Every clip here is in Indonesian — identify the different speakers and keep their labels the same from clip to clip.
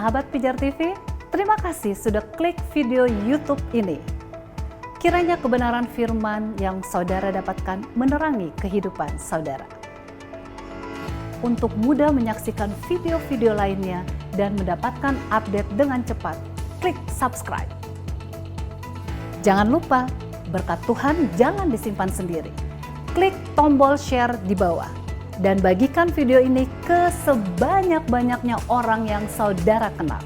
Speaker 1: Sahabat Pijar TV, terima kasih sudah klik video YouTube ini. Kiranya kebenaran firman yang saudara dapatkan menerangi kehidupan saudara. Untuk mudah menyaksikan video-video lainnya dan mendapatkan update dengan cepat, klik subscribe. Jangan lupa, berkat Tuhan jangan disimpan sendiri. Klik tombol share di bawah dan bagikan video ini ke sebanyak-banyaknya orang yang saudara kenal.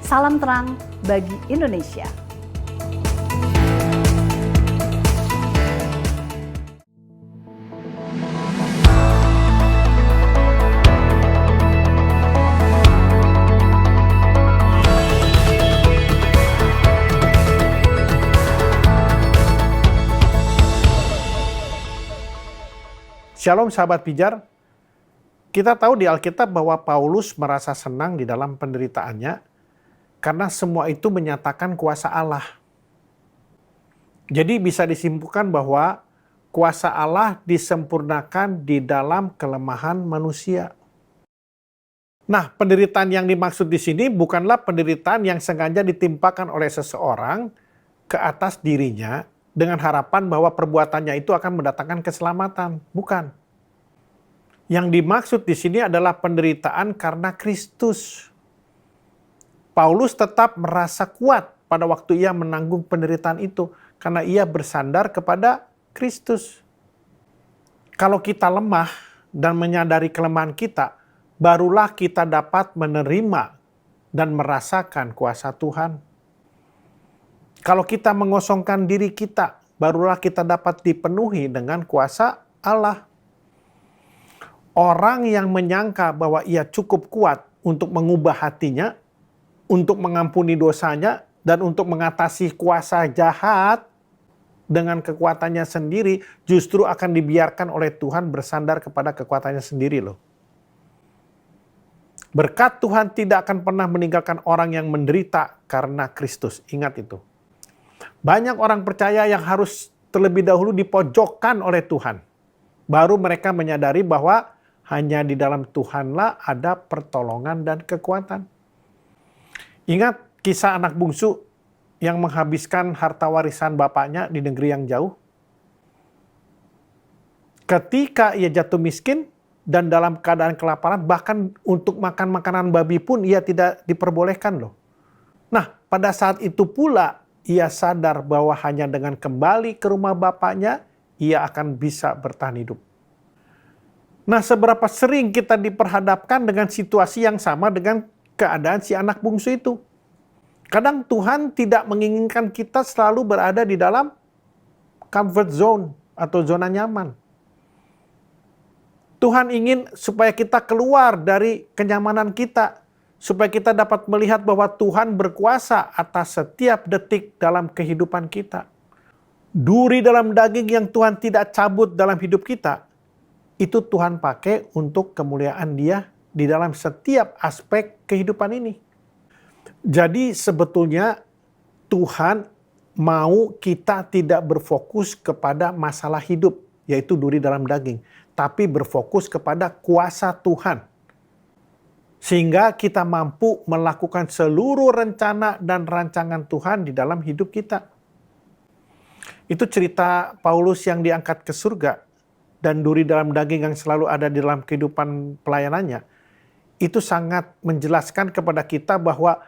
Speaker 1: Salam terang bagi Indonesia.
Speaker 2: Shalom sahabat pijar, kita tahu di Alkitab bahwa Paulus merasa senang di dalam penderitaannya karena semua itu menyatakan kuasa Allah. Jadi bisa disimpulkan bahwa kuasa Allah disempurnakan di dalam kelemahan manusia. Nah, penderitaan yang dimaksud di sini bukanlah penderitaan yang sengaja ditimpakan oleh seseorang ke atas dirinya dengan harapan bahwa perbuatannya itu akan mendatangkan keselamatan. Bukan. Yang dimaksud di sini adalah penderitaan karena Kristus. Paulus tetap merasa kuat pada waktu ia menanggung penderitaan itu karena ia bersandar kepada Kristus. Kalau kita lemah dan menyadari kelemahan kita, barulah kita dapat menerima dan merasakan kuasa Tuhan. Kalau kita mengosongkan diri kita, barulah kita dapat dipenuhi dengan kuasa Allah. Orang yang menyangka bahwa ia cukup kuat untuk mengubah hatinya, untuk mengampuni dosanya, dan untuk mengatasi kuasa jahat dengan kekuatannya sendiri, justru akan dibiarkan oleh Tuhan bersandar kepada kekuatannya sendiri loh. Berkat Tuhan tidak akan pernah meninggalkan orang yang menderita karena Kristus. Ingat itu. Banyak orang percaya yang harus terlebih dahulu dipojokkan oleh Tuhan. Baru mereka menyadari bahwa hanya di dalam Tuhanlah ada pertolongan dan kekuatan. Ingat kisah anak bungsu yang menghabiskan harta warisan bapaknya di negeri yang jauh? Ketika ia jatuh miskin dan dalam keadaan kelaparan, bahkan untuk makan makanan babi pun ia tidak diperbolehkan loh. Nah, pada saat itu pula ia sadar bahwa hanya dengan kembali ke rumah bapaknya, ia akan bisa bertahan hidup. Nah, seberapa sering kita diperhadapkan dengan situasi yang sama dengan keadaan si anak bungsu itu? Kadang Tuhan tidak menginginkan kita selalu berada di dalam comfort zone atau zona nyaman. Tuhan ingin supaya kita keluar dari kenyamanan kita, supaya kita dapat melihat bahwa Tuhan berkuasa atas setiap detik dalam kehidupan kita. Duri dalam daging yang Tuhan tidak cabut dalam hidup kita, itu Tuhan pakai untuk kemuliaan Dia di dalam setiap aspek kehidupan ini. Jadi sebetulnya Tuhan mau kita tidak berfokus kepada masalah hidup, yaitu duri dalam daging, tapi berfokus kepada kuasa Tuhan. Sehingga kita mampu melakukan seluruh rencana dan rancangan Tuhan di dalam hidup kita. Itu cerita Paulus yang diangkat ke surga dan duri dalam daging yang selalu ada di dalam kehidupan pelayanannya. Itu sangat menjelaskan kepada kita bahwa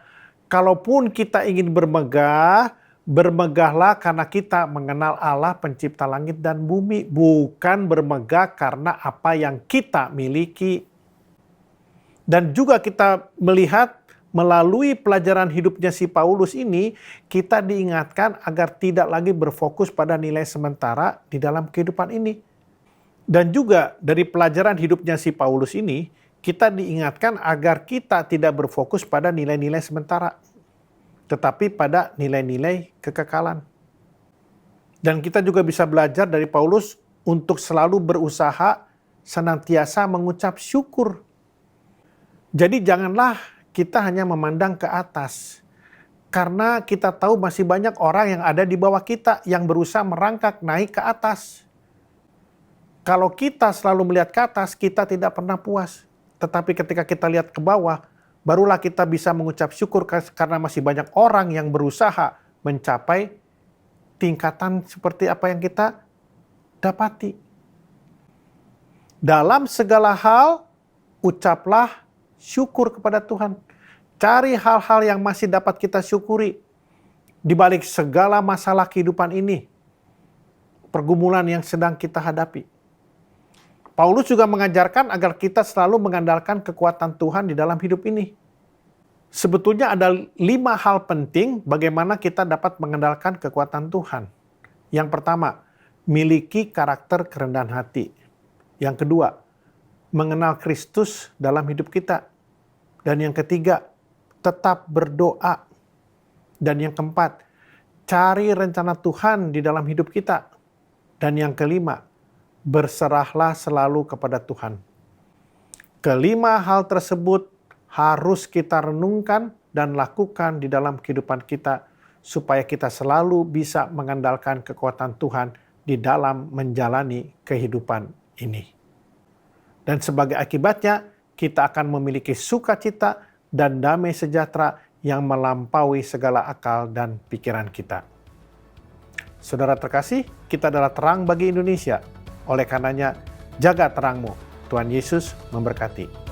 Speaker 2: kalaupun kita ingin bermegah, bermegahlah karena kita mengenal Allah pencipta langit dan bumi. Bukan bermegah karena apa yang kita miliki. Dan juga kita melihat melalui pelajaran hidupnya si Paulus ini, kita diingatkan agar tidak lagi berfokus pada nilai sementara di dalam kehidupan ini. Dan juga dari pelajaran hidupnya si Paulus ini, kita diingatkan agar kita tidak berfokus pada nilai-nilai sementara, tetapi pada nilai-nilai kekekalan. Dan kita juga bisa belajar dari Paulus untuk selalu berusaha senantiasa mengucap syukur. Jadi janganlah kita hanya memandang ke atas, karena kita tahu masih banyak orang yang ada di bawah kita yang berusaha merangkak naik ke atas. Kalau kita selalu melihat ke atas, kita tidak pernah puas. Tetapi ketika kita lihat ke bawah, barulah kita bisa mengucap syukur karena masih banyak orang yang berusaha mencapai tingkatan seperti apa yang kita dapati. Dalam segala hal, ucaplah syukur kepada Tuhan. Cari hal-hal yang masih dapat kita syukuri di balik segala masalah kehidupan ini, pergumulan yang sedang kita hadapi. Paulus juga mengajarkan agar kita selalu mengandalkan kekuatan Tuhan di dalam hidup ini. Sebetulnya ada 5 hal penting bagaimana kita dapat mengandalkan kekuatan Tuhan. Yang pertama, miliki karakter kerendahan hati. Yang kedua, mengenal Kristus dalam hidup kita. Dan yang ketiga, tetap berdoa. Dan yang keempat, cari rencana Tuhan di dalam hidup kita. Dan yang kelima, berserahlah selalu kepada Tuhan. Kelima hal tersebut harus kita renungkan dan lakukan di dalam kehidupan kita supaya kita selalu bisa mengandalkan kekuatan Tuhan di dalam menjalani kehidupan ini. Dan sebagai akibatnya, kita akan memiliki sukacita dan damai sejahtera yang melampaui segala akal dan pikiran kita. Saudara terkasih, kita adalah terang bagi Indonesia. Oleh karenanya, jaga terangmu. Tuhan Yesus memberkati.